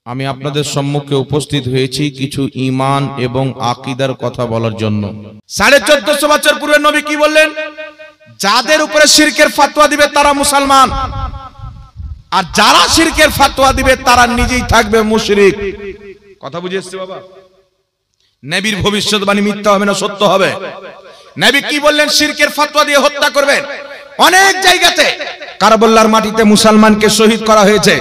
আমি আপনাদের সম্মুখে উপস্থিত হয়েছি কিছু ঈমান এবং আকীদার কথা বলার জন্য। 1450 বছর পূর্বে নবী কি বললেন? যাদের উপরে শিরকের ফতোয়া দিবে তারা মুসলমান, আর যারা শিরকের ফতোয়া দিবে তারা নিজেই থাকবে মুশরিক। কথা বুঝে এসেছে বাবা? নবীর ভবিষ্যৎবাণী মিথ্যা হবে না সত্য হবে? নবী কি বললেন? শিরকের ফতোয়া দিয়ে হত্যা করবেন। অনেক জায়গাতে কারবালার মাটিতে মুসলমানকে শহীদ করা হয়েছে,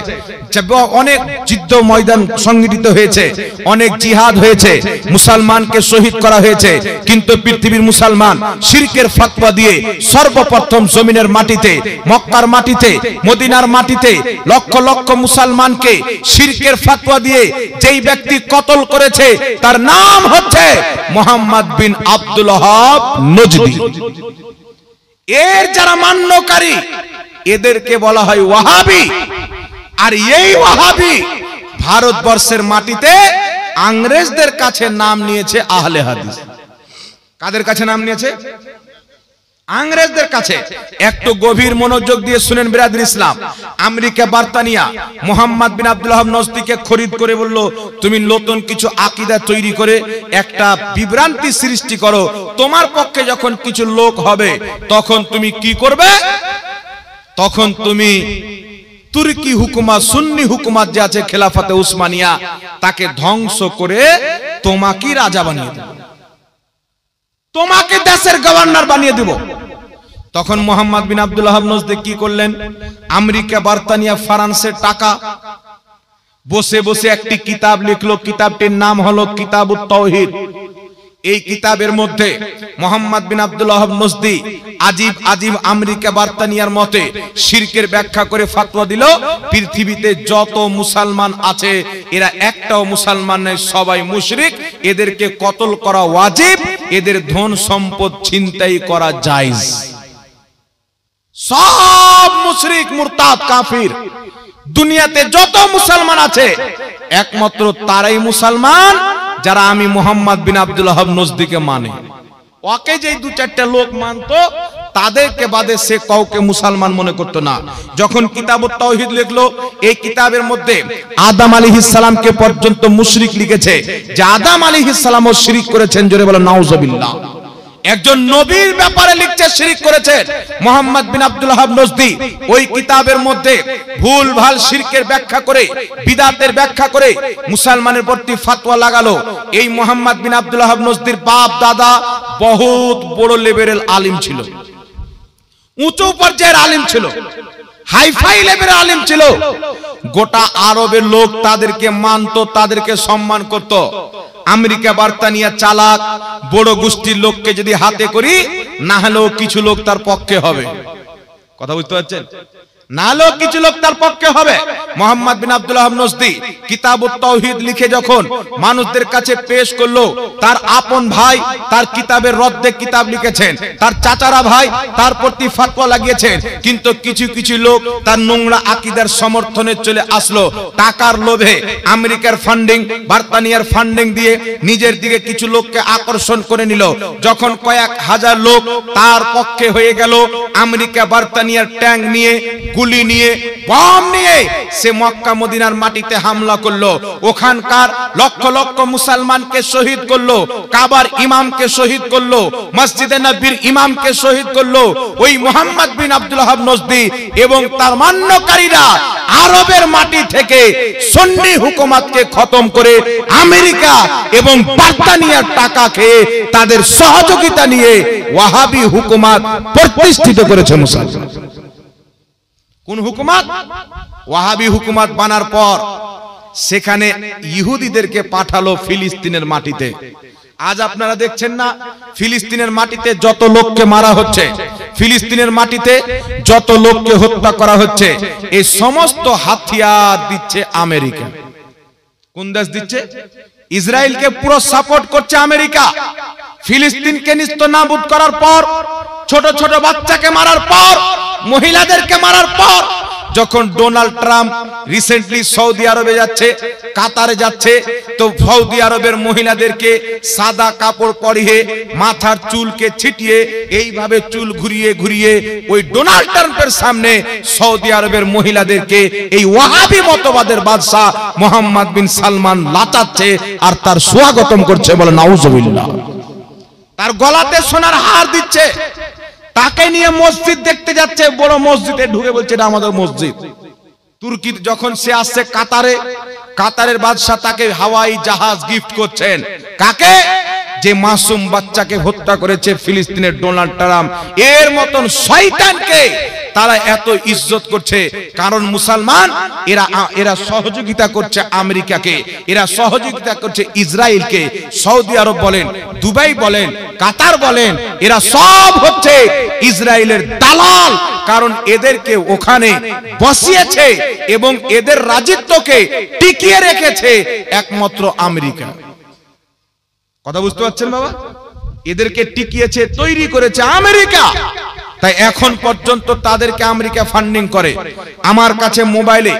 অনেক যুদ্ধ ময়দান সংগঠিত হয়েছে, অনেক জিহাদ হয়েছে, মুসলমানকে শহীদ করা হয়েছে, কিন্তু পৃথিবীর মুসলমান শিরকের ফতোয়া দিয়ে সর্বপ্রথম জমিনের মাটিতে, মক্কার মাটিতে, মদিনার মাটিতে লক্ষ লক্ষ মুসলমানকে শিরকের ফতোয়া দিয়ে যেই ব্যক্তি কতল করেছে তার নাম হচ্ছে মুহাম্মদ বিন আব্দুল ওয়াহাব নজদি। এর যারা মান্যকারী এদেরকে বলা হয় ওয়াহাবি। আর এই ওয়াহাবি ভারতবর্ষের মাটিতে ইংরেজদের কাছে নাম নিয়েছে আহলে হাদিস। কাদের কাছে নাম নিয়েছে? ইংরেজদের কাছে। একটু গভীর মনোযোগ দিয়ে শুনেন বিরাদর ইসলাম। আমেরিকা বার্তানিয়া মুহাম্মদ বিন আব্দুল ওয়াহাব নজদিকে খরিদ করে বলল, তুমি নতুন কিছু আকীদা তৈরি করে একটা বিভ্রান্তি সৃষ্টি করো, তোমার পক্ষে যখন কিছু লোক হবে তখন তুমি কি করবে? তখন তুমি তুর্কি হুকুমত, সুন্নি হুকুমত যে আছে খেলাফতে উসমানিয়া, তাকে ধ্বংস করে তোমাকে রাজা বানিয়ে দেব, তোমাকে দেশের গভর্নর বানিয়ে দেব। তখন মুহাম্মদ বিন আব্দুল ওয়াহাব নজদি কি করলেন? আমেরিকা বার্তানিয়া ফ্রান্সের টাকা বসে বসে একটি কিতাব লিখলো। কিতাবটির নাম হলো কিতাবুত তাওহীদ। এই কিতাবের মধ্যে মুহাম্মদ বিন আব্দুল ওয়াহাব নজদি আজীব আজীব আমেরিকা বার্তানিয়ার মতে শিরকের ব্যাখ্যা করে ফতোয়া দিল, পৃথিবীতে যত মুসলমান আছে এরা একটাও মুসলমান নয়, সবাই মুশরিক, এদেরকে কতল করা ওয়াজিব, এদের ধন সম্পদ ছিনতাই করা জায়েজ। সব মুশরিক, মুরতাদ, কাফির। দুনিয়াতে যত মুসলমান আছে একমাত্র তারাই মুসলমান যারা আমি মুহাম্মদ বিন আব্দুল ওয়াহাব নজদিকে মানে। ওকে যে দু চারটা লোক মানতো তাদেরকে বাদে সে কাউকে মুসলমান মনে করতো না। যখন কিতাবুত তাওহীদ লিখলো, এই কিতাবের মধ্যে আদম আলাইহিস সালামকে পর্যন্ত মুশরিক লিখেছে, যে আদম আলাইহিস সালামও শিরক করেছেন। জোরে বলো নাউজুবিল্লাহ। একজন নবীর ব্যাপারে লিখছে শিরক করেছেন মুহাম্মদ বিন আব্দুল ওয়াহাব নজদি। ওই কিতাবের মধ্যে ভুল ভাল শিরকের ব্যাখ্যা করে, বিদআতের ব্যাখ্যা করে মুসলমানের প্রতি ফতোয়া লাগালো। এই মুহাম্মদ বিন আব্দুল ওয়াহাব নজদির বাপ দাদা বহুত বড় লেভেলের আলিম ছিল, উঁচু পর্যায়ের আলিম ছিল, হাইফাই লেভেলের আলিম ছিল। গোটা আরবের লোক তাদেরকে মানতো, তাদেরকে সম্মান করত। আমেরিকা বার্তানিয়া চালাক বড় গোষ্ঠীর লোককে যদি হাতে করি, না হলেও কিছু লোক তার পক্ষে হবে। কথা বুঝতে পারছেন? না হলেও কিছু লোক তার পক্ষে হবে। মুহাম্মদ বিন আব্দুল ওয়াহাব নজদি কিতাবুত তাওহীদ লিখে যখন মানুষদের কাছে পেশ করলো, তার আপন ভাই তার কিতাবের রদ্দে কিতাব লিখেছেন, তার চাচারা ভাই তার প্রতি ফতোয়া লাগিয়েছেন, কিন্তু কিছু কিছু লোক তার নোংরা আকীদার সমর্থনে চলে আসলো। টাকার লোভে আমেরিকার ফান্ডিং, বার্তানিয়ার ফান্ডিং দিয়ে নিজের দিকে কিছু লোককে আকর্ষণ করে নিল। যখন কয়েক হাজার লোক তার পক্ষে হয়ে গেল, আমেরিকা বার্তানিয়ার ট্যাঙ্ক নিয়ে, গুলি নিয়ে, বম নিয়ে সে মক্কা মদিনার মাটিতে হামলা করলো। ওখানকার লক্ষ লক্ষ মুসলমানকে শহীদ করলো, কাবার ইমামকে শহীদ করলো, মসজিদে নববীর ইমামকে শহীদ করলো। ওই মুহাম্মদ বিন আব্দুল ওয়াহাব নজদি এবং তার মান্যকারীরা আরবের মাটি থেকে সুন্নি হুকুমতকে খতম করে আমেরিকা এবং বার্তানিয়ার টাকা খেয়ে তাদের সহযোগিতা নিয়ে ওয়াহাবি হুকুমত প্রতিষ্ঠিত করেছে মুসলমান। কোন হুকুমত? ওয়াহাবি হুকুমত বানার পর সেখানে ইহুদিদেরকে পাঠালো ফিলিস্তিনের মাটিতে। আজ আপনারা দেখছেন না, ফিলিস্তিনের মাটিতে যত লোককে মারা হচ্ছে, ফিলিস্তিনের মাটিতে যত লোককে হত্যা করা হচ্ছে, এই সমস্ত হাতিয়ার দিচ্ছে আমেরিকা। কোন দেশ দিচ্ছে? ইসরায়েলকে পুরো সাপোর্ট করছে আমেরিকা। ফিলিস্তিনকে নিস্তনাবুদ করার পর, ছোট ছোট বাচ্চাকে মারার পর, মহিলাদেরকে মারার পর, যখন ডোনাল্ড ট্রাম্প রিসেন্টলি সৌদি আরবে যাচ্ছে, কাতারে যাচ্ছে, তো সৌদি আরবের মহিলাদেরকে সাদা কাপড় পরিয়ে মাথার চুলকে ছিটিয়ে এইভাবে চুল ঘুরিয়ে ঘুরিয়ে ওই ডোনাল্ড ট্রাম্পের সামনে সৌদি আরবের মহিলাদেরকে এই ওয়াহাবি মতবাদের বাদশা মোহাম্মদ বিন সালমান লাচাচ্ছে আর তার স্বাগতম করছে, বলে নাউজুবিল্লাহ। তার গলাতে সোনার হার দিচ্ছে, তাকে নিয়ে মসজিদ দেখতে যাচ্ছে, বড় মসজিদে ঢুকে বলছে এটা আমাদের মসজিদ। তুর্কি যখন সে আসছে কাতারে, কাতারের বাদশা তাকে হাওয়াই জাহাজ গিফট করছেন। কাকে? যে মাসুম বাচ্চাকে হত্যা করেছে ফিলিস্তিনের ডোনাল্ড ট্রাম্প, এর মতন শয়তানকে তারা এত ইজ্জত করছে। কারণ মুসলমান এরা সহযোগিতা করছে আমেরিকাকে, এরা সহযোগিতা করছে ইসরায়েলকে। সৌদি আরব বলেন, দুবাই বলেন, কাতার বলেন, এরা সব হচ্ছে ইসরায়েলের দালাল। কারণ এদেরকে ওখানে বসিয়েছে এবং এদের রাজত্বকে টিকিয়ে রেখেছে একমাত্র আমেরিকা। কথা বুঝতে পারছেন বাবা? এদেরকে টিকিয়েছে, তৈরি করেছে আমেরিকা। তাই এখন পর্যন্ত তাদেরকে আমেরিকা ফান্ডিং করে। আমার কাছে মোবাইলে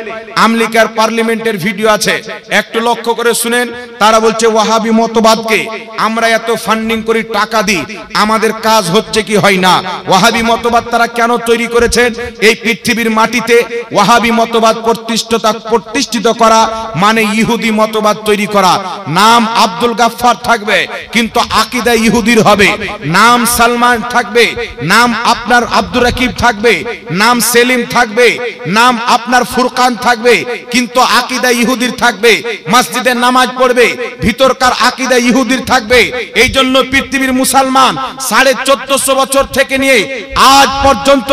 আমেরিকার পার্লামেন্টের ভিডিও আছে, একটু লক্ষ্য করে শুনেন। তারা বলছে ওয়াহাবি মতবাদকে আমরা এত ফান্ডিং করি, টাকা দিই, আমাদের কাজ হচ্ছে কি হয় না। ওয়াহাবি মতবাদ তারা কেন তৈরি করেছেন? এই পৃথিবীর মাটিতে ওয়াহাবি মতবাদ প্রতিষ্ঠিত করা মানে ইহুদি মতবাদ তৈরি করা। নাম আব্দুল গাফফার থাকবে কিন্তু আকীদা ইহুদির হবে, নাম সালমান থাকবে, নাম আপনার আব্দুর রাকিব থাকবে, নাম সেলিম থাকবে, নাম আপনার ফুরকান থাকবে, কিন্তু আকীদা ইহুদির থাকবে। মসজিদে নামাজ পড়বে, ভিতরকার আকীদা ইহুদির থাকবে। এই জন্য পৃথিবীর মুসলমান 1450 বছর থেকে নিয়ে আজ পর্যন্ত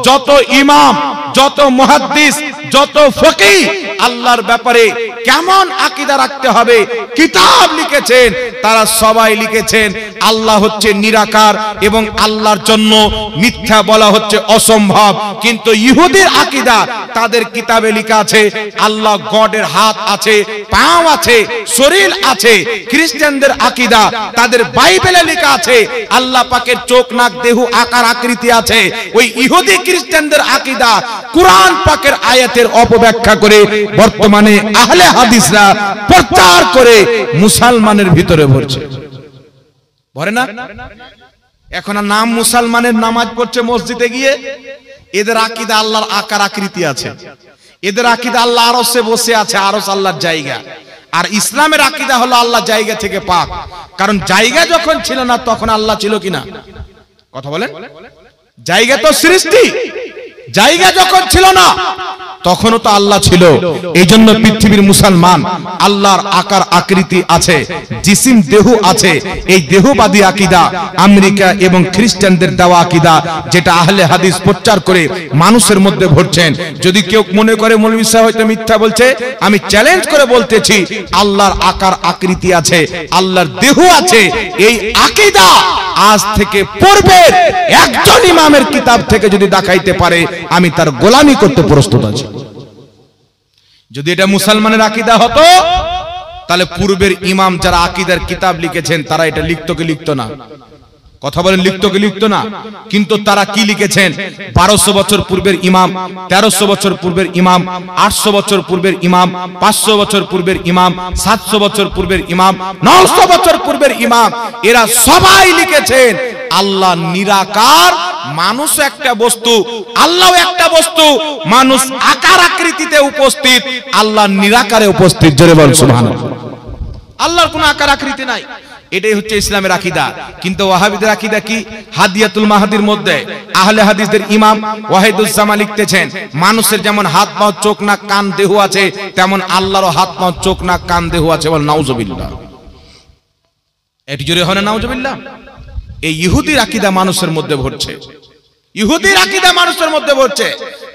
যত ইমাম, যত মুহাদ্দিস, যত ফকিহ আল্লাহর ব্যাপারে কেমন আকীদা রাখতে হবে কিতাব লিখেছেন, তারা সবাই লিখেছেন আল্লাহ হচ্ছে নিরাকার এবং আল্লাহর জন্য মিথ্যা বলা হচ্ছে অসম্ভব। কিন্তু ইহুদির আকীদা তাদের কিতাবে লেখা আছে আল্লাহ গডের হাত আছে, পাও আছে, শরীর আছে। খ্রিস্টানদের আকীদা তাদের বাইবেলে লেখা আছে আল্লাহ পাকের চোখ, নাক, দেহ, আকার, আকৃতি আছে। ওই ইহুদি খ্রিস্টানদের আকীদা কুরআন পাকের আয়াতের অপব্যাখ্যা করে বর্তমানে আহলে হাদিসরা প্রচার করে মুসলমানের ভিতরে ভরছে, ভরে না? এখন নাম মুসলমানের নামাজ পড়ছে মসজিদে গিয়ে, এদের আকীদা আল্লাহর আকার আকৃতি আছে, এদের আকীদা আল্লাহ আরশে বসে আছে, আরশ আল্লাহর জায়গা। আর ইসলামের আকীদা হলো আল্লাহ জায়গা থেকে পাক। কারণ জায়গা যখন ছিল না তখন আল্লাহ ছিল কিনা? কথা বলেন। জায়গা তো সৃষ্টি, জায়গা যখন ছিল না তখনও তো আল্লাহ ছিল। এই জন্য পৃথিবীর মুসলমান আল্লাহর আকার আকৃতি আছে, জিসিম দেহ আছে। এই দেহবাদী আকীদা আমেরিকা এবং খ্রিস্টানদের দেওয়া আকীদা, যেটা আহলে হাদিস প্রচার করে মানুষের মধ্যে ভরছেন। যদি কেউ মনে করে মৌলভী সাহেব হয়তো মিথ্যা বলছে, আমি চ্যালেঞ্জ করে বলতেছি আল্লাহর আকার আকৃতি আছে, আল্লাহর দেহ আছে। এই আকীদা আজ থেকে পূর্বের একজন ইমামের কিতাব থেকে যদি দেখাইতে পারে আমি তার গোলামি করতে প্রস্তুত আছি। যদি এটা মুসলমানের আকীদা হতো তাহলে পূর্বের ইমাম যারা আকীদার কিতাব লিখেছেন তারা এটা লিখতো কি লিখতো না? কথা বলেন, লিখতো কি লিখতো না? কিন্তু তারা কি লিখেছেন? 1200 বছর পূর্বের ইমাম, 1300 বছর পূর্বের ইমাম, 800 বছর পূর্বের ইমাম, 500 বছর পূর্বের ইমাম, 700 বছর পূর্বের ইমাম, 900 বছর পূর্বের ইমাম, এরা সবাই লিখেছেন আল্লাহ নিরাকার, মানুষ একটা বস্তু, আল্লাহ একটা বস্তু। মানুষ আকার আকৃতিতে উপস্থিত, আল্লাহ নিরাকারে উপস্থিত। জোরে বল সুবহানাল্লাহ। আল্লাহর কোনো আকার আকৃতি নাই। এটাই হচ্ছে ইসলামের আকীদা। কিন্তু ওয়াহাবিদের আকীদা কি? হাদিয়াতুল মাহদির মধ্যে আহলে হাদিসদের ইমাম ওয়াহিদুজ্জামান লিখতেছেন মানুষের যেমন হাত, পা, চোখ, নাক, কান, দেহ আছে, তেমন আল্লাহরও হাত, পা, চোখ, নাক, কান, দেহ আছে। বল নাউজুবিল্লাহ। এটি জোরে হয় না নাউজুবিল্লাহ? এই ইহুদির আকীদা মানুষের মধ্যে ভরছে, ইহুদির আকীদা মানুষের মধ্যে ভরছে।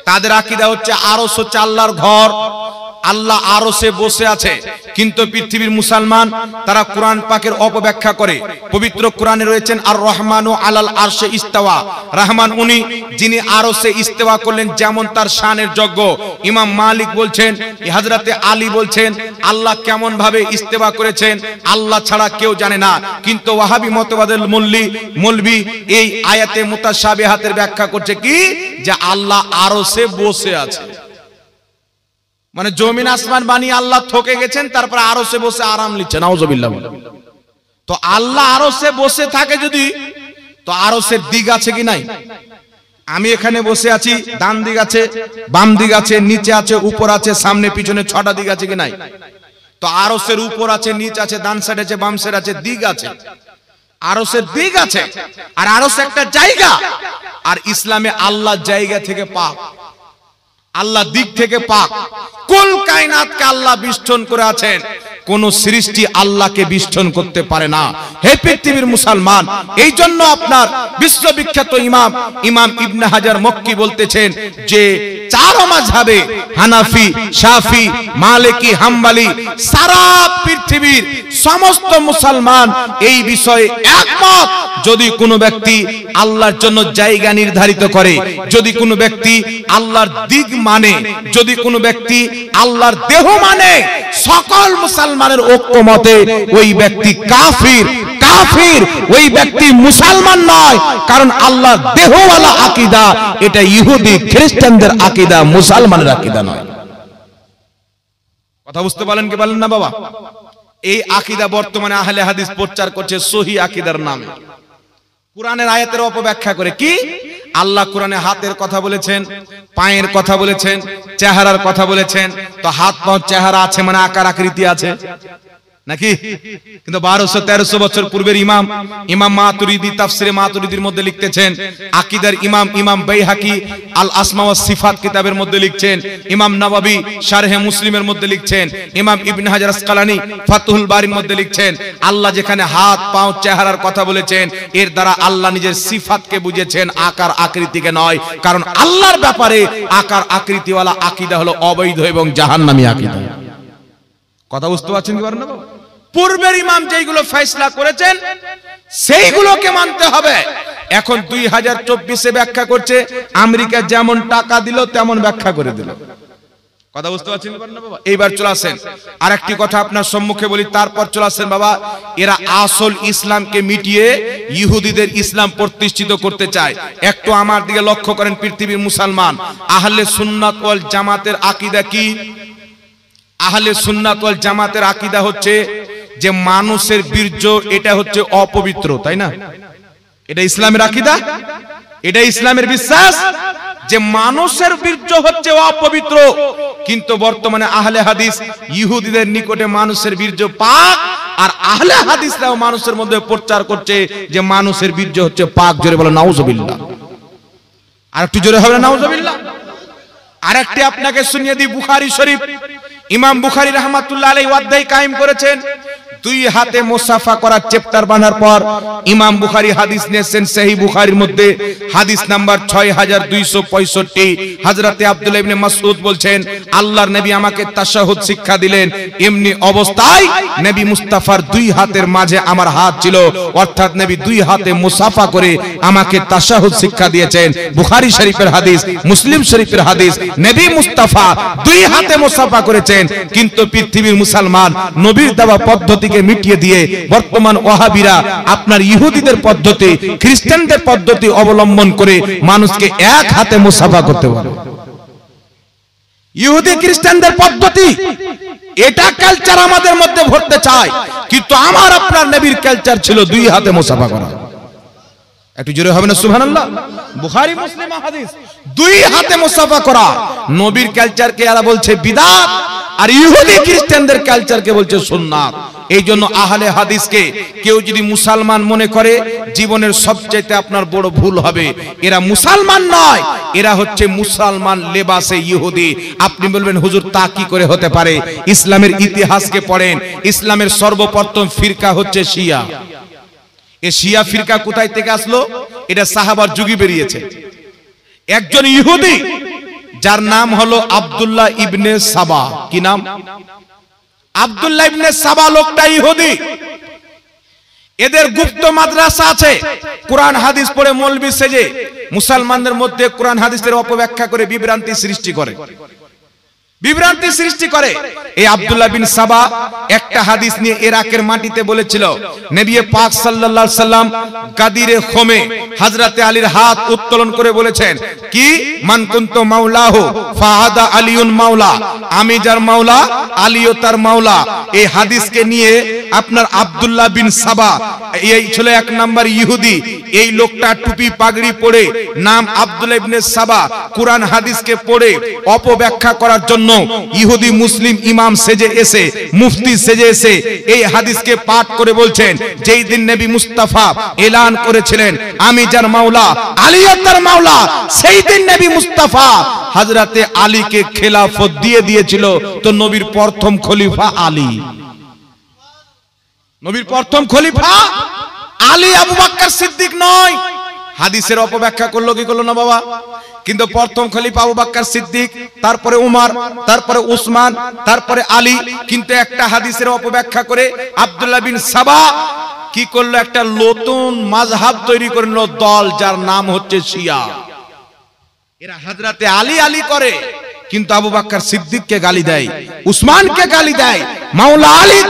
তাদের আকীদা হচ্ছে আরশ হচ্ছে আল্লাহর ঘর, আল্লাহ আরশে বসে আছে। কিন্তু পৃথিবীর মুসলমান তারা কোরআন পাকের অপব্যাখ্যা করে। পবিত্র কোরআনে রয়েছেন আর রহমানু আলাল আরশে ইস্তাওয়া, রহমান উনি যিনি আরশে ইস্তেওয়া করলেন, যেমন তার শানের যোগ্য। ইমাম মালিক বলছেন, হযরতে আলী বলছেন আল্লাহ কেমন ভাবে ইস্তেওয়া করেছেন আল্লাহ ছাড়া কেউ জানে না। কিন্তু ওয়াহাবি মতবাদের মৌলভী এই আয়াতে মুতাশাবিহাতের ব্যাখ্যা করছে কি, যে আল্লাহ আরশে বসে আছে। মানে জমিন আসমান বানিয়ে আল্লাহ থকে গেছেন, তারপর আরশে বসে আরাম নিচ্ছেন। নাউজুবিল্লাহ। তো আল্লাহ আরশে বসে থাকে যদি, তো আরশের দিক আছে কি নাই? আমি এখানে বসে আছি, ডান দিক আছে, বাম দিক আছে, নিচে আছে, উপর আছে, সামনে পিছনে 6টা দিক আছে কি নাই? তো আরশের উপর আছে, নিচ আছে, ডান সাইড আছে, বাম সাইড আছে, দিক আছে। আরশের দিক আছে, আর আরশ একটা জায়গা। আর ইসলামে আল্লাহ জায়গা থেকে পাক, আল্লাহ দিক থেকে পাক। কুল কায়নাতকে আল্লাহ বিষ্ঠন করে আছেন, কোন সৃষ্টি আল্লাহকে বিষ্ঠন করতে পারে না। হে পৃথিবীর মুসলমান, এই জন্য আপনার বিশ্ববিখ্যাত ইমাম ইবনে হাজার মক্কি বলতেছেন যে 4 মাযহাবে হানাফি, শাফি, মালিকি, হাম্বলি, সারা পৃথিবীর সমস্ত মুসলমান এই বিষয়ে একমত। যদি কোনো ব্যক্তি আল্লাহর জন্য জায়গা নির্ধারিত করে, যদি কোনো ব্যক্তি আল্লাহর দিক মানে, যদি কোনো ব্যক্তি আল্লাহর দেহ মানে, সকল মুসলমানের ঐক্যমতে ওই ব্যক্তি কাফির। কাফির ওই ব্যক্তি মুসলমান নয়, কারণ আল্লাহর দেহওয়ালা আকীদা এটা ইহুদি খ্রিস্টানদের আকীদা, মুসলমানের আকীদা নয়। কথা বুঝতে পারলেন কি বলেন না বাবা? এই আকীদা বর্তমানে আহলে হাদিস প্রচার করছে সহিহ আকীদার নামে। কুরআনের আয়াতের অপব্যাখ্যা করে কি? আল্লাহ কোরআনে হাতের কথা বলেছেন, পায়ের কথা বলেছেন, চেহারার কথা বলেছেন। তো হাত পা চেহারা আছে মানে আকার আকৃতি আছে নাকি? কিন্তু 1200-1300 বছর পূর্বের ইমাম মাতুরিদি তাফসিরে মাতুরিদির মধ্যে লিখতেছেন, আকীদার ইমাম বাইহাকি আল আসমা ওয়াস সিফাত কিতাবের মধ্যে লিখছেন, ইমাম নববী শারহে মুসলিমের মধ্যে লিখছেন, ইমাম ইবনে হাজার আসকালানী ফাতহুল বারির মধ্যে লিখছেন, আল্লাহ যেখানে হাত পা চেহারার কথা বলেছেন, এর দ্বারা আল্লাহ নিজের সিফাতকে বুঝেছেন, আকার আকৃতিকে নয়। কারণ আল্লাহর ব্যাপারে আকার আকৃতিওয়ালা আকীদা হলো অবৈধ এবং জাহান্নামী আকীদা। কথা বুঝতে পারছেন কি পারেন না? পূর্বের ইমাম যেগুলো ফয়সালা করেছেন সেইগুলোকে মানতে হবে। এখন 2024-এ ব্যাখ্যা করছে আমেরিকা যেমন টাকা দিল তেমন ব্যাখ্যা করে দিল। কথা বুঝতে পারছেন কি পারেন না বাবা? এইবার চলে আসেন আরেকটি কথা আপনার সম্মুখে বলি, তারপর চলে আসেন বাবা। এরা আসল ইসলামকে মিটিয়ে ইহুদিদের ইসলাম প্রতিষ্ঠিত করতে চায়। একটু আমার দিকে লক্ষ্য করেন পৃথিবীর মুসলমান, আহলে সুন্নাত ওয়াল জামাতের আকীদা কি? আহলে সুন্নাত ওয়াল জামাতের আকীদা হচ্ছে যে মানুষের বীর্য এটা হচ্ছে অপবিত্র, তাই না? এটা ইসলামের আকীদা, এটা ইসলামের বিশ্বাস যে মানুষের বীর্য হচ্ছে অপবিত্র। কিন্তু বর্তমানে আহলে হাদিস ইহুদিদের নিকটে মানুষের বীর্য পাক, আর আহলে হাদিসরাও মানুষের মধ্যে প্রচার করছে যে মানুষের বীর্য হচ্ছে পাক। জোরে বলো নাউজুবিল্লাহ। আর একটু জোরে হবে নাউজুবিল্লাহ। আরেকটি আপনাকে শুনিয়ে দিই, বুখারী শরীফ, ইমাম বুখারী রাহমাতুল্লাহ আলাইহি অধ্যায় কায়েম করেছেন। 2 হাতে মুসাফা করার চ্যাপ্টার বানার পর ইমাম বুখারী হাদিস নিয়েছেন সহিহ বুখারীর মধ্যে, হাদিস নাম্বার 6265। হযরতে আব্দুল্লাহ ইবনে মাসউদ বলছেন, আল্লাহর নবী আমাকে তাশাহুদ শিক্ষা দিলেন। এমনি অবস্থায় নবী মুস্তাফার 2 হাতের মাঝে আমার হাত ছিল, অর্থাৎ নবী 2 হাতে মুসাফা করে আমাকে তাশাহুদ শিক্ষা দিয়েছেন। বুখারী শরীফের হাদিস, মুসলিম শরীফের হাদিস। নবী মুস্তাফা 2 হাতে মুসাফা করেছেন, কিন্তু পৃথিবীর মুসলমান নবীর দেওয়া পদ্ধতিকে মিটিয়ে দিয়ে বর্তমান ওয়াহাবিরা আপনার ইহুদিদের পদ্ধতি, খ্রিস্টানদের পদ্ধতি অবলম্বন করে মানুষকে এক হাতে মুসাফা করতে পারে। ইহুদি খ্রিস্টানদের পদ্ধতি এটা কালচার আমাদের মধ্যে ভরতে চায়, কিন্তু আমার আপনার নবীর কালচার ছিল 2 হাতে মুসাফা করা। একটু জোরে হবে না সুবহানাল্লাহ? বুখারী মুসলিম হাদিস, 2 হাতে মুসাফা করা। নবীর কালচারকে এরা বলছে বিদআত, আর ইহুদি খ্রিস্টানদের কালচারকে বলছে সুন্নাত। এই জন্য আহলে হাদিসকে কেউ যদি মুসলমান মনে করে, জীবনের সবচেয়ে আপনার বড় ভুল হবে। এরা মুসলমান নয়, এরা হচ্ছে মুসলমান লেবাসে ইহুদি। আপনি বলবেন হুজুর তা কি করে হতে পারে? ইসলামের ইতিহাসকে পড়েন। ইসলামের সর্বপ্রথম ফিরকা হচ্ছে শিয়া। এই শিয়া ফিরকা কোথায় থেকে আসলো? এটা সাহাবার যুগে বেরিয়েছে। একজন ইহুদি যার নাম হলো আব্দুল্লাহ ইবনে সাবা। কি নাম? আব্দুল্লাহ ইবনে সাবা লোকটা ইহুদি। এদের গুপ্ত মাদ্রাসা আছে, কোরআন হাদিস পড়ে মৌলবি সেজে মুসলমানদের মধ্যে কোরআন হাদিসের অপব্যাখ্যা করে বিভ্রান্তি সৃষ্টি করে। বিভ্রান্তি সৃষ্টি করে। এই আব্দুল্লাহ বিন সাবা একটা হাদিস নিয়ে ইরাকের মাটিতে বলেছিল, নবী পাক সাল্লাল্লাহু আলাইহি সাল্লাম গাদিরে খোমে হযরতে আলীর হাত উত্তোলন করে বলেছেন কি, মান কুনতু মাওলাহু ফাহাদা আলিউন মাওলা, আমি যার মাওলা আলীও তার মাওলা। এই হাদিসকে নিয়ে আপনার আব্দুল্লাহ বিন সাবা, এই ছিল এক নাম্বার ইহুদি, এই লোকটা টুপি পাগড়ি পরে, নাম আব্দুল্লাহ ইবনে সাবা, কুরআন হাদিসকে পড়ে অপব্যাখ্যা করার জন্য ইহুদি মুসলিম ইমাম সেজে এসে, মুফতি সেজে এসে এই হাদিসকে পাঠ করে বলছেন, যেই দিন নবী মুস্তাফা এলান করেছিলেন আমি যার মাওলা আলী তার মাওলা, সেই দিন নবী মুস্তাফা হযরতে আলীকে খেলাফত দিয়ে দিয়েছিল। তো নবীর প্রথম খলিফা আলী, নবীর প্রথম খলিফা আলী, আবু বকর সিদ্দিক নয়। হাদিসের অপব্যাখ্যা করলো কি করলো না বাবা? কিন্তু প্রথম খলিফা আবু বকর সিদ্দিক, তারপরে উমর, তারপরে উসমান, তারপরে আলী। কিন্তু একটা হাদিসের অপব্যাখ্যা করে আব্দুল্লাহ বিন সাবা কি করলো, একটা নতুন মাযহাব তৈরি করে নিল, দল যার নাম হচ্ছে শিয়া। এরা হযরতে আলী আলী করে, কিন্তু আবু বকর সিদ্দিককে গালি দেয়, উসমানকে গালি দেয়, মাওলা আলী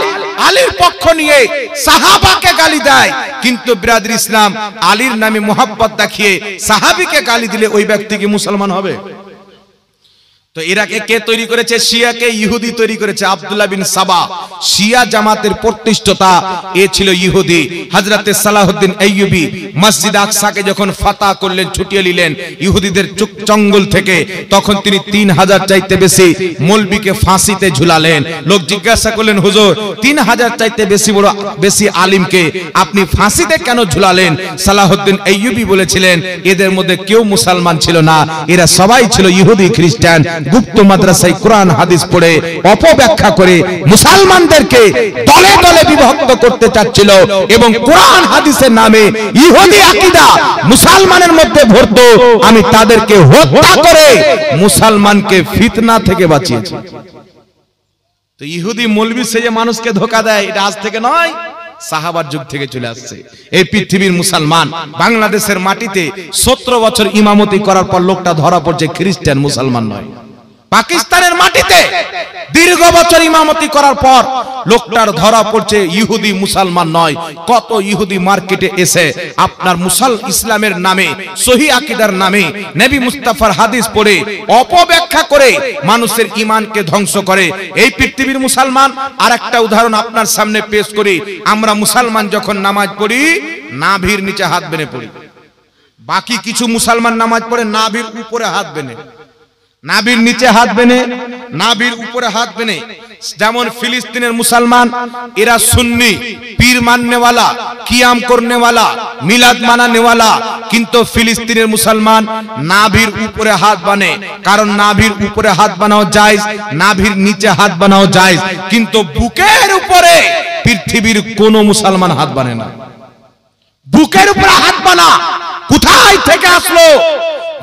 আলীর পক্ষ নিয়ে সাহাবাকে গালি দেয়। কিন্তু বিরাদর ইসলাম আলীর নামে মোহাব্বত দেখিয়ে সাহাবীকে গালি দিলে ওই ব্যক্তি কি মুসলমান হবে? তো ইরাকে কে তৈরি করেছে? শিয়াকে ইহুদি তৈরি করেছে, আব্দুল্লাহ বিন সাবা। শিয়া জামাতের প্রতিষ্ঠাতা এ ছিল ইহুদি। হযরতে সালাহউদ্দিন আইয়ুবী মসজিদ আকসাকে যখন ফাতা করলেন, ছুটিয়ে নিলেন ইহুদিদের চঙ্গল থেকে, তখন তিনি 3000 চাইতে বেশি মৌলবীকে ফাঁসিতে ঝুলালেন। লোক জিজ্ঞাসা করলেন, হুজুর 3000 চাইতে বেশি আলিমকে আপনি ফাঁসিতে কেন ঝুলালেন? সালাহউদ্দিন আইয়ুবী বলেছিলেন, এদের মধ্যে কেউ মুসলমান ছিল না, এরা সবাই ছিল ইহুদি খ্রিস্টান। গুপ্ত মাদ্রাসায় কোরআন হাদিস পড়ে অপব্যাখ্যা করে মুসলমানদেরকে দলে দলে বিভক্ত করতে চাচ্ছিল, এবং কোরআন হাদিসের নামে ইহুদি আকীদা মুসলমানের মধ্যে ভরতো। আমি তাদেরকে হত্যা করে মুসলমানকে ফিতনা থেকে বাঁচিয়েছি। তো ইহুদি মৌলবি সেজে মানুষকে ধোঁকা দেয়, এটা আজ থেকে নয়, সাহাবার যুগ থেকে চলে আসছে। এই পৃথিবীর মুসলমান বাংলাদেশের মাটিতে 17 বছর ইমামতি করার পর লোকটা ধরা পড়ছে খ্রিস্টান, মুসলমান নয়। পাকিস্তানের মাটিতে দীর্ঘ বছর ইমামতি করার পর লোকটার ধরা পড়ছে ইহুদি, মুসলমান নয়। কত ইহুদি মার্কেটে এসে আপনার ইসলামের নামে, সহি আকীদার নামে নবী মুস্তাফার হাদিস পড়ে অপব্যাখ্যা করে মানুষের ঈমানকে ধ্বংস করে। এই পৃথিবীর মুসলমান। আর একটা উদাহরণ আপনার সামনে পেশ করি। আমরা মুসলমান যখন নামাজ পড়ি, নাভির নিচে হাত বেঁধে পড়ি। বাকি কিছু মুসলমান নামাজ পড়ে নাভির উপরে হাত বেঁধে, নাভির নিচে হাত বেনে, নাভির উপরে হাত বেনে। যেমন ফিলিস্তিনের মুসলমান, এরা সুন্নি, পীর মাননেওয়ালা, কিয়াম করনেওয়ালা, মিলাদ মানানেওয়ালা। কিন্তু ফিলিস্তিনের মুসলমান নাভির উপরে হাত বানে, কারণ নাভির উপরে হাত বানাও জায়েজ, নাভির নিচে হাত বানাও জায়েজ। কিন্তু বুকের উপরে পৃথিবীর কোন মুসলমান হাত বানে না। বুকের উপরে হাত বানা কোথায় থেকে আসলো?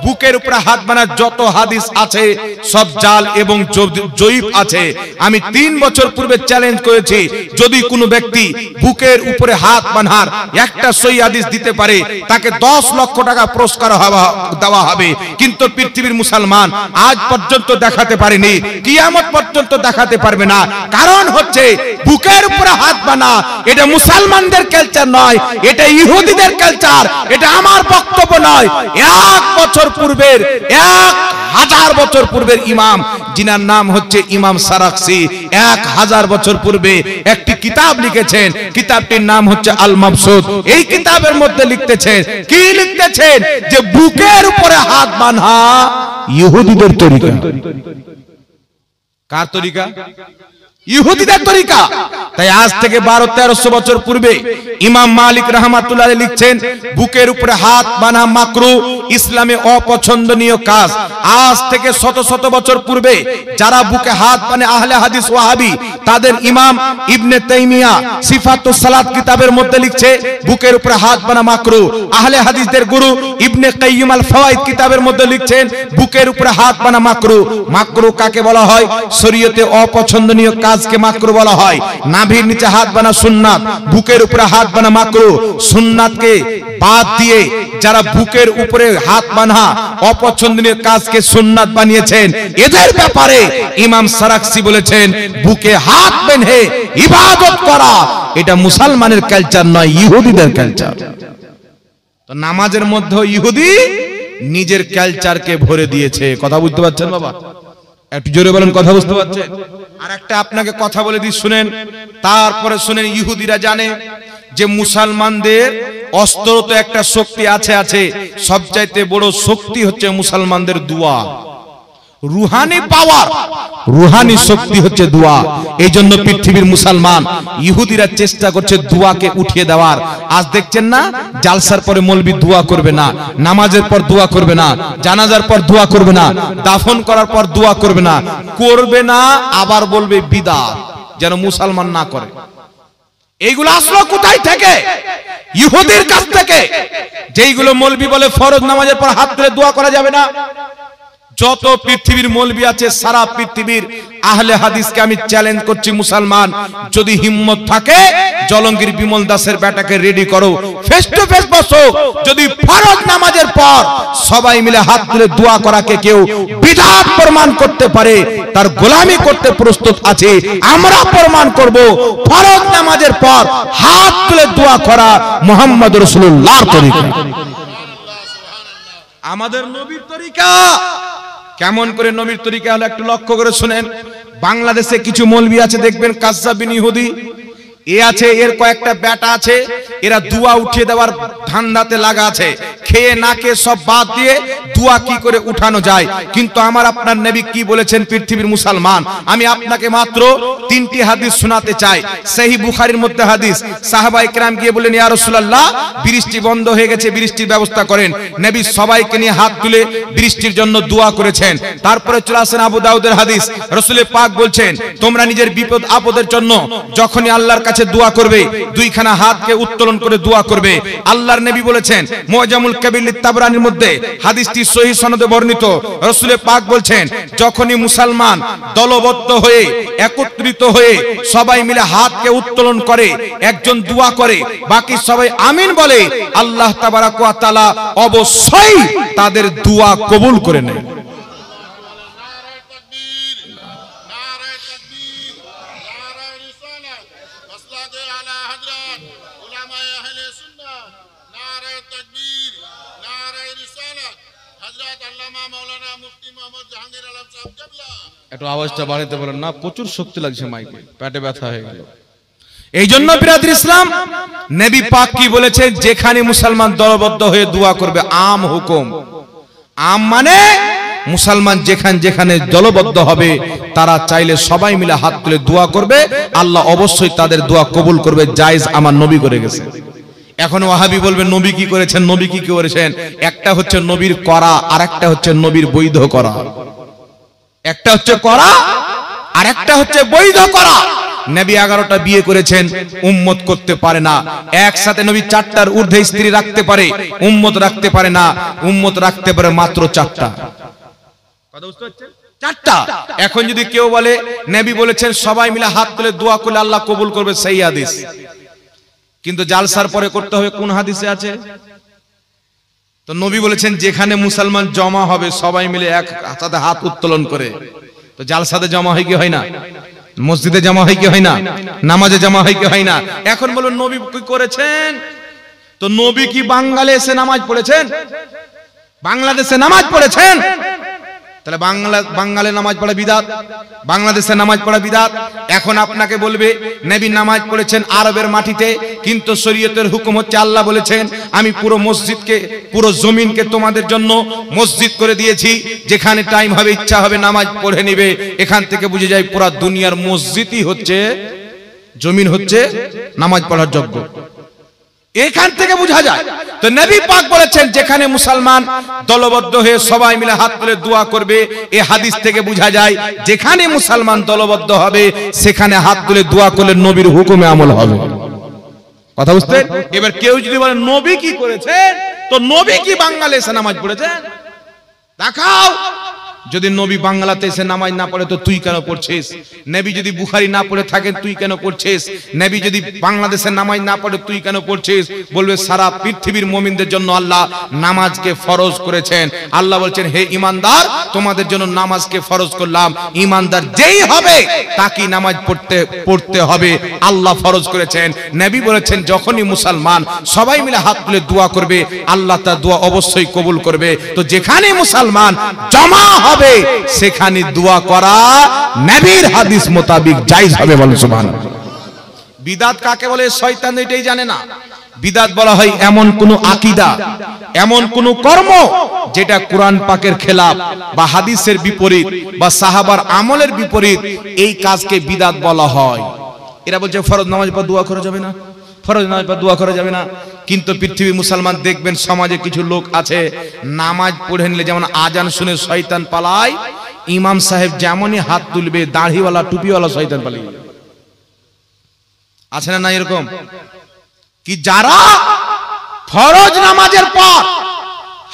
বুকের উপরে হাত বানার যত হাদিস আছে সব জাল এবং জয়ীফ আছে। আমি 3 বছর পূর্বে চ্যালেঞ্জ করেছি, যদি কোনো ব্যক্তি বুকের উপরে হাত বাঁধার একটা সহি হাদিস দিতে পারে, তাকে 10 লক্ষ টাকা পুরস্কার দেওয়া হবে। কিন্তু পৃথিবীর মুসলমান আজ পর্যন্ত দেখাতে পারেনি, কিয়ামত পর্যন্ত দেখাতে পারবে না। কারণ হচ্ছে বুকের উপরে হাত বানা এটা মুসলমানদের কালচার নয়, এটা ইহুদিদের কালচার। এটা আমার বক্তব্য নয়। 1 বছর পূর্বের, 1000 বছর পূর্বের ইমাম, যিনার নাম হচ্ছে ইমাম সারাকসি, 1000 বছর পূর্বে একটি কিতাব লিখেছেন। কিতাবটির নাম হচ্ছে আল মাবসুত। এই কিতাবের মধ্যে লিখতেছেন, কি লিখতেছেন? যে বুকের উপরে হাত বাঁধা ইহুদিদের তরিকা। কার তরিকা? ইহুদিদের তরিকা। তাই আজ থেকে 1200-1300 বছর পূর্বে ইমাম মালিক রাহমাতুল্লাহ আলাইহি লিখছেন, বুকের উপরে হাত বাঁধা মাকরুহ, ইসলামে অপছন্দনীয় কাজ। আজ থেকে শত শত বছর পূর্বে যারা বুকে হাত বাঁধে আহলে হাদিস ওয়াহাবি, তাদের ইমাম ইবনে তাইমিয়া সিফাতুস সালাত কিতাবের মধ্যে লিখছে, বুকের উপরে হাত বাঁধা মাকরুহ। আহলে হাদিসদের গুরু ইবনে কাইয়িম আল ফাওয়াইদ কিতাবের মধ্যে লিখছেন, বুকের উপরে হাত বাঁধা মাকরুহ। মাকরুহ কাকে বলা হয়? শরীয়তে অপছন্দনীয় কাজকে মাকরুহ বলা হয়। নাভির নিচে হাত বাঁধা সুন্নাত, বুকের উপরে হাত বাঁধা মাকরুহ। সুন্নাতকে বাদ দিয়ে যারা বুকের উপরে হাত বাঁধা অপছন্দনীয় কাজকে সুন্নাত বানিয়েছেন, এদের ব্যাপারে ইমাম সারাকসি বলেছেন বুকে হাত বেঁধে ইবাদত করা এটা মুসলমানের কালচার নয়, ইহুদিদের কালচার। তো নামাজের মধ্যে ইহুদি নিজের কালচারকে ভরে দিয়েছে। কথা বুঝতে পারছেন বাবা? একটু জোরে বলেন, কথা বুঝতে পারছেন? আর একটা আপনাকে কথা বলে দিই, শুনেন, তারপরে শুনেন। ইহুদিরা জানে যে মুসলমানদের অস্ত্র তো একটা শক্তি আছে, সবচাইতে বড় শক্তি হচ্ছে মুসলমানদের দোয়া, রুহানি পাওয়ার, রুহানি শক্তি হচ্ছে দোয়া। এই জন্য পৃথিবীর মুসলমান ইহুদিরা চেষ্টা করছে দোয়াকে উঠিয়ে দেওয়ার। আজ দেখছেন না, জালসার পরে মৌলবি দোয়া করবে না, নামাজের পর দোয়া করবে না, জানাজার পর দোয়া করবে না, দাফন করার পর দোয়া করবে না, আবার বলবে বিদআত, যেন মুসলমান না করে। এইগুলো আসলো কোথায় থেকে? ইহুদির কাছ থেকে। যেইগুলো মৌলবি বলে ফরজ নামাজের পর হাত তুলে দোয়া করা যাবে না, যত পৃথিবীর মৌলবি আছে সারা পৃথিবীর আহলে হাদিসকে আমি চ্যালেঞ্জ করছি, মুসলমান যদি হিম্মত থাকে জলঙ্গির বিমল দাসের বেটাকে রেডি করো, ফেস টু ফেস বসো। যদি ফরজ নামাজের পর সবাই মিলে হাত তুলে দোয়া করাকে কেউ বিদআত প্রমাণ করতে পারে, তার গোলামি করতে প্রস্তুত আছে। আমরা প্রমাণ করব ফরজ নামাজের পর হাত তুলে দোয়া করা মুহাম্মদ রাসূলুল্লাহর তরিকা, আমাদের নবীর তরিকা। কেমন করে নবীর তরিকা হলো একটু লক্ষ্য করে শুনেন। বাংলাদেশে কিছু মৌলবি আছে, দেখবেন কাজ্জাব বিন ইহুদি, এ আছে, এর কয়েকটা বেটা আছে, এরা দুয়া উঠিয়ে দেওয়ার ধান্দাতে লাগা আছে। খেয়ে না খেয়ে সব বাদ দিয়ে দুয়া কি করে উঠানো যায়। কিন্তু আমার আপনার নবী কি বলেছেন পৃথিবীর মুসলমান? আমি আপনাকে মাত্র 3টি হাদিস শোনাতে চাই। সহিহ বুখারীর মধ্যে হাদিস, সাহাবায়ে কেরাম গিয়ে বলেন, ইয়া রাসূলুল্লাহ বৃষ্টি বন্ধ হয়ে গেছে, বৃষ্টির ব্যবস্থা করেন। নবী সবাইকে নিয়ে হাত তুলে বৃষ্টির জন্য দোয়া করেছেন। তারপরে চলে আসেন আবু দাউদের হাদিস, রাসূল পাক বলছেন তোমরা নিজের বিপদ আপদের জন্য যখনই আল্লাহর কাছে দোয়া করবে, দুইখানা হাতকে উত্তোলন করে দোয়া করবে। আল্লাহর নবী বলেছেন, মুআজামুল কাবীর তাবরানির মধ্যে হাদিসটি সহিহ সনদে বর্ণিত, রাসূল পাক বলছেন যখনই মুসলমান দলবদ্ধ হয়ে একত্রিত হয়ে সবাই মিলে হাতকে উত্তোলন করে, একজন দোয়া করে, বাকি সবাই আমিন বলে, আল্লাহ তাবারাক ওয়া তাআলা অবশ্যই তাদের দোয়া কবুল করে নেয়। একটু আওয়াজটা বাড়াতে বলেন না, প্রচুর শক্তি লাগছে মাইকে, পেটে ব্যথা হয়ে গেল। এই জন্য বিরাদর ইসলাম নবী পাক কি বলেছেন, যেখানে মুসলমান দলবদ্ধ হয়ে দোয়া করবে, আম হুকুম, আম মানে মুসলমান যেখানে দলবদ্ধ হবে তারা চাইলে সবাই মিলে হাত তুলে দোয়া করবে, আল্লাহ অবশ্যই তাদের দোয়া কবুল করবে। জায়েজ আমার নবী করে গেছে। এখন ওয়াহাবি বলবে নবী কি করেছেন, নবী কি করেছেন? একটা হচ্ছে নবীর করা, আর একটা হচ্ছে নবীর বৈধ করা। একটা হচ্ছে করা আর একটা হচ্ছে বৈধ করা। নবী 11টা বিয়ে করেছেন, উম্মত করতে পারে না। একসাথে নবী 4টার ঊর্ধ্বে স্ত্রী রাখতে পারে, উম্মত রাখতে পারে না। উম্মত রাখতে পারে মাত্র 4টা। কথা বুঝতে পারছেন? 4টা। এখন যদি কেউ বলে নবী বলেছেন সবাই মিলে হাত তুলে দোয়া করলে আল্লাহ কবুল করবে, সেই হাদিস, কিন্তু জালসার পরে করতে হবে, কোন হাদিসে আছে? তো নবী বলেছেন যেখানে মুসলমান জমা হবে সবাই মিলে এক সাথে হাত উত্তোলন করে। তো জালসাতে জমা হয় কি হয় না? মসজিদে জমা হয় কি হয় না? নামাজে জমা হয় কি হয় না? এখন বলুন নবী কি করেছেন? তো নবী কি বাঙালি এসে নামাজ পড়েছেন? বাংলাদেশে নামাজ পড়েছেন? তাহলে বাঙালি নামাজ পড়া বিদআত, বাংলাদেশে নামাজ পড়া বিদআত। এখন আপনাকে বলবে নবী নামাজ পড়েছেন আরবের মাটিতে, কিন্তু শরীয়তের হুকুম হচ্ছে আল্লাহ বলেছেন আমি পুরো মসজিদকে, পুরো জমিনকে তোমাদের জন্য মসজিদ করে দিয়েছি, যেখানে টাইম হবে ইচ্ছা হবে নামাজ পড়ে নেবে। এখান থেকে বুঝে যায় পুরো দুনিয়ার মসজিদই হচ্ছে, জমিন হচ্ছে নামাজ পড়ার যোগ্য। এখান থেকে বোঝা যায়। তো নবী পাক বলেছেন যেখানে মুসলমান দলবদ্ধ হয়ে সবাই মিলে হাত তুলে দোয়া করবে, এই হাদিস থেকে বোঝা যায় যেখানে মুসলমান দলবদ্ধ হবে সেখানে হাত তুলে দোয়া করলে নবীর হুকুমে আমল হবে। কথা বুঝতে? এবার কেউ যদি বলে নবী কি করেছেন, তো নবী কি বাঙালি এসে নামাজ পড়েছেন? দেখাও যদি নবী বাংলাতে এসে নামাজ না পড়ে তো তুই কেন পড়ছিস? নবী যদি বুখারী না পড়ে থাকেন তুই কেন পড়ছিস? নবী যদি বাংলাদেশে নামাজ না পড়ে তুই কেন পড়ছিস? বলবে সারা পৃথিবীর মুমিনদের জন্য আল্লাহ নামাজকে ফরজ করেছেন। আল্লাহ বলছেন হে ঈমানদার, তোমাদের জন্য নামাজকে ফরজ করলাম। ঈমানদার যেই হবে তাকে নামাজ পড়তে হবে, আল্লাহ ফরজ করেছেন। নবী বলেছেন যখনই মুসলমান সবাই মিলে হাত তুলে দোয়া করবে, আল্লাহ তার দোয়া অবশ্যই কবুল করবে। তো যেখানে মুসলমান জমা হবে সেখানে দোয়া করা নবীর হাদিস মোতাবেক জায়েজ হবে। বলেন সুবহানাল্লাহ। বিদআত কাকে বলে শয়তান এটাই জানে না। বিদআত বলা হয় এমন কোন আকীদা, এমন কোন কর্ম যেটা কোরআন পাকের খেলাফ বা হাদিসের বিপরীত বা সাহাবার আমলের বিপরীত, এই কাজকে বিদআত বলা হয়। এরা বলছে ফরজ নামাজ পড়ে দোয়া করা যাবে না, ফরজ নামাজ পড়ে দোয়া করা যাবে না। কিন্তু পৃথিবীর মুসলমান দেখবেন সমাজে কিছু লোক আছে নামাজ পড়ে নিলে যেমন আজান শুনে শয়তান পালায়, ইমাম সাহেব যেমনই হাত তুলবে দাড়িওয়ালা টুপিওয়ালা শয়তান পালিয়ে যাবে। আছে না এরকম? কি যারা ফরজ নামাজের পর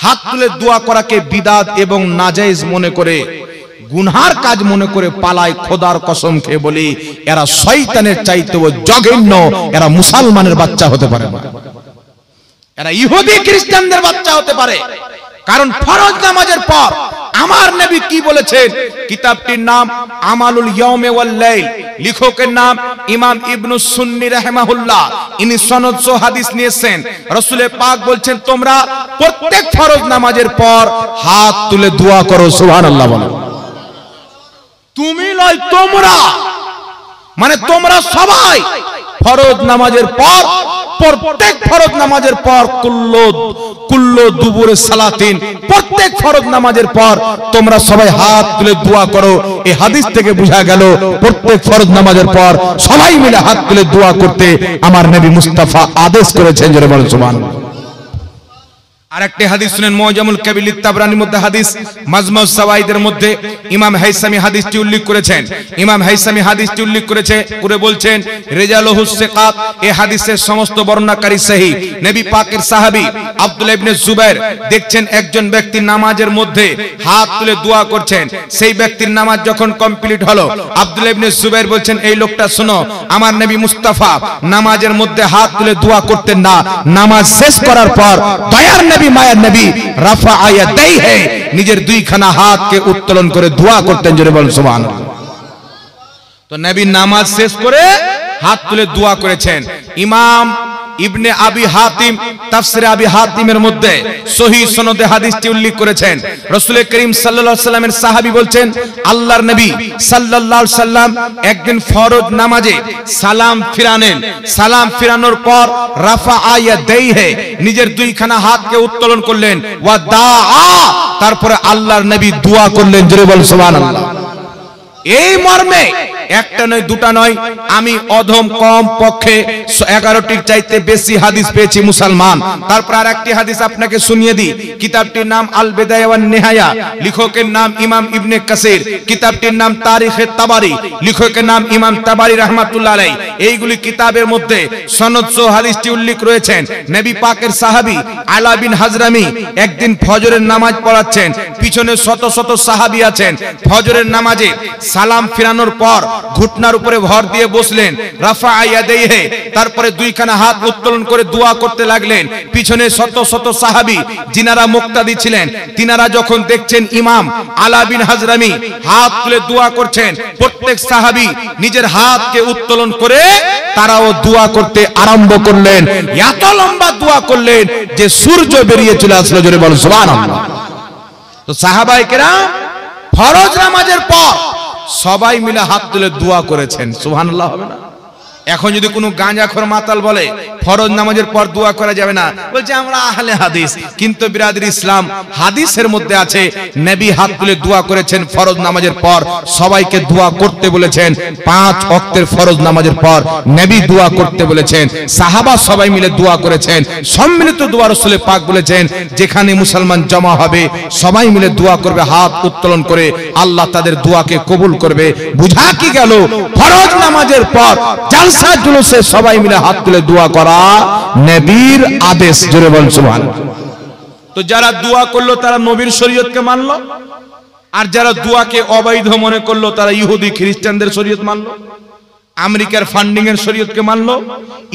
হাত তুলে দোয়া করাকে বিদআত এবং নাজায়েজ মনে করে, গুনহার কাজ মনে করে পালায়, খোদার কসম খেয়ে বলি এরা শয়তানের চাইতেও জঘন্য, এরা মুসলমানের বাচ্চা হতে পারে না, এরা ইহুদি খ্রিস্টানদের বাচ্চা হতে পারে। কারণ ফরজ নামাজের পর আমার নবী কি বলেছেন? কিতাবটির নাম আমালুল ইয়াউমি ওয়াল লাইল, লেখকের নাম ইমাম ইবনু সুন্নি রাহিমাহুল্লাহ। ইনি সনদ সহ হাদিস নিয়েছেন। রাসূল পাক বলছেন তোমরা প্রত্যেক ফরজ নামাজের পর হাত তুলে দোয়া করো। সুবহানাল্লাহ বলো। তুমি নয় তোমরা, মানে তোমরা সবাই ফরজ নামাজের পর, প্রত্যেক ফরজ নামাজের পর কুল্লু দুবুরে সালাতিন, প্রত্যেক ফরজ নামাজের পর তোমরা সবাই হাত তুলে দোয়া করো। এই হাদিস থেকে বোঝা গেল প্রত্যেক ফরজ নামাজের পর সবাই মিলে হাত তুলে দোয়া করতে আমার নবী মুস্তাফা আদেশ করেছেন। জোরে বলেন সুবহানাল্লাহ। আরেকটি হাদিস শুনেন, মুআজামুল কাবীর তাবরানির মধ্যে হাদিস, মাজমাউস সাওয়াইদের মধ্যে ইমাম হাইসামি হাদিসটি উল্লেখ করেছেন। ইমাম হাইসামি হাদিসটি উল্লেখ করে বলছেন রিজালুহু সিকাত, এই হাদিসের সমস্ত বর্ণনাকারী সহিহ। নবী পাকের সাহাবী আব্দুল্লাহ ইবনে জুবাইর দেখছেন একজন ব্যক্তি নামাজের মধ্যে হাত তুলে দোয়া করছেন। সেই ব্যক্তির নামাজ যখন কমপ্লিট হলো, আব্দুল্লাহ ইবনে জুবাইর বলছেন এই লোকটা শোনো, আমার নবী মুস্তাফা নামাজের মধ্যে হাত তুলে দোয়া করতেন না, নামাজ শেষ করার পর দয়ার নবী মায়ের নবী রাফা ইয়াদাইহি, নিজের দুইখানা হাতকে উত্তোলন করে দোয়া করতেন। জোরে বলেন সুবহানাল্লাহ। তো নবী নামাজ শেষ করে হাত তুলে দোয়া করেছেন। ইমাম ইবনে আবি হাতিম তাফসিরে আবি হাতিমের মধ্যে সহিহ সনদে হাদিসটি উল্লেখ করেছেন। রাসূল করিম সাল্লাল্লাহু আলাইহি সাল্লামের সাহাবী বলছেন আল্লাহর নবী সাল্লাল্লাহু আলাইহি সাল্লাম একদিন ফরজ নামাজে সালাম ফিরানেন। সালাম ফিরানোর পর রাফা ইয়াদাইহি, নিজের দুইখানা হাতকে উত্তোলন করলেন। ওয়া দাআ, তারপরে আল্লাহর নবী দোয়া করলেন। জোরে বল সুবহানাল্লাহ। এই মর্মে একটা নয় দুটা নয়, আমি অধম কম পক্ষে 11টির চাইতে বেশি হাদিস পেয়েছি মুসলমান। তারপর আরেকটি হাদিস আপনাকে শুনিয়ে দিই। কিতাবটির নাম আল বিদায়া ওয়ান নিহায়া, লেখকের নাম ইমাম ইবনে কাসির। কিতাবটির নাম তারিখে তাবারি, লেখকের নাম ইমাম তাবারি রাহমাতুল্লাহ আলাইহি। এইগুলি কিতাবের মধ্যে সনদ সহ হাদিসটি উল্লেখ রয়েছেন। নবী পাকের সাহাবী আলা বিন হাজরামি একদিন ফজরের নামাজ পড়াচ্ছেন, পিছনে শত শত সাহাবী আছেন। ফজরের নামাজে সালাম ফিরানোর পর ঘুটনার উপরে ভর দিয়ে বসলেন। রাফা ইয়াদাইহি, তারপরে দুইখানা হাত উত্তোলন করে দোয়া করতে লাগলেন। পিছনে শত শত সাহাবী যিনারা মুক্তাদি ছিলেন, তিনারা যখন দেখছেন ইমাম আলা বিন হাজরামি হাত তুলে দোয়া করছেন, প্রত্যেক সাহাবী নিজের হাতকে উত্তোলন করে তারাও দোয়া করতে আরম্ভ করলেন। এত লম্বা দোয়া করলেন যে সূর্য বেরিয়ে চলে আসলো। জোরে বলো সুবহানাল্লাহ। তো সাহাবায়ে কেরাম ফরজ নামাজের পর সবাই মিলে হাত তুলে দোয়া করেছেন। সুবহানাল্লাহ হবে না? এখন যদি কোনো গাঁজাখোর মাতাল বলে ফরজ নামাজের পর দোয়া করা যাবে না, বলছে আমরা আহলে হাদিস। কিন্তু বিরাদরি ইসলাম, হাদিসের মধ্যে আছে নবী হাত তুলে দোয়া করেছেন ফরজ নামাজের পর, সবাইকে দোয়া করতে বলেছেন। 5 ওয়াক্তের ফরজ নামাজের পর নবী দোয়া করতে বলেছেন, সাহাবা সবাই মিলে দোয়া করেছেন। সম্মিলিত দোয়া রাসূল পাক বলেছেন যেখানে মুসলমান জমা হবে সবাই মিলে দোয়া করবে হাত উত্তোলন করে, আল্লাহ তাদের দোয়াকে কবুল করবে। বুঝা কি গেল? ফরজ নামাজের পর জালসা জুলুসে সবাই মিলে হাত তুলে দোয়া করা নবীর আদেশ। জোরে বল সুবহানাল্লাহ। তো যারা দোয়া করলো তারা নবীর শরীয়তকে মানলো, আর যারা দোয়াকে অবৈধ মনে করলো তারা ইহুদি খ্রিস্টানদের শরীয়ত মানলো, আমেরিকার ফান্ডিং এর শরীয়তকে মানলো,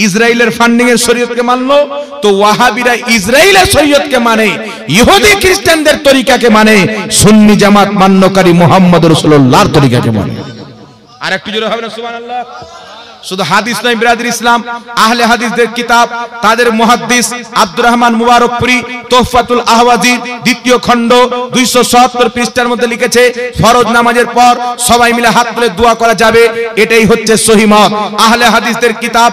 ইসরায়েলের ফান্ডিং এর শরীয়তকে মানলো। তো ওয়াহাবিরা ইসরায়েলের শরীয়তকে মানে, ইহুদি খ্রিস্টানদের তরিকাকে মানে, সুন্নি জামাত মান্যকারী মুহাম্মদ রাসূলুল্লাহর তরিকাকে মানে। আর একটু জোরে হবে না সুবহানাল্লাহ? শুধু হাদিস নয় বিরাদর ইসলাম, আহলে হাদিসদের কিতাব, তাদের মুহাদ্দিস আব্দুর রহমান মুবারকপুরি তোহফাতুল আহওয়াজি দ্বিতীয় খণ্ড 277 পৃষ্ঠার মধ্যে লিখেছে, ফরজ নামাজের পর সবাই মিলে হাত তুলে দোয়া করা যাবে, এটাই হচ্ছে সহিহ মত। আহলে হাদিসদের কিতাব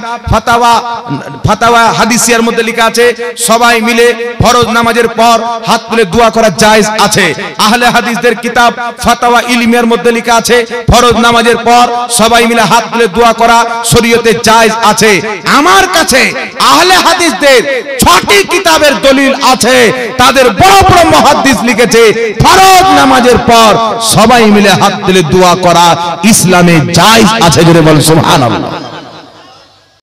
ফাতাওয়া হাদিসিয়ার মধ্যে লেখা আছে সবাই মিলে ফরজ নামাজের পর হাত তুলে দোয়া করা জায়েজ আছে। আহলে হাদিসদের কিতাব ফাতাওয়া ইলমিয়ার মধ্যে লেখা আছে ফরজ নামাজের পর সবাই মিলে হাত তুলে দোয়া করা শরীয়তে জায়েজ আছে। আমার কাছে আহলে হাদিসদের 6টি কিতাবের দলিল আছে, তাদের বড় বড় মুহাদ্দিস লিখেছে ফরজ নামাজের পর সবাই মিলে হাত তুলে দোয়া করা ইসলামে জায়েজ আছে। জোরে বল সুবহানাল্লাহ।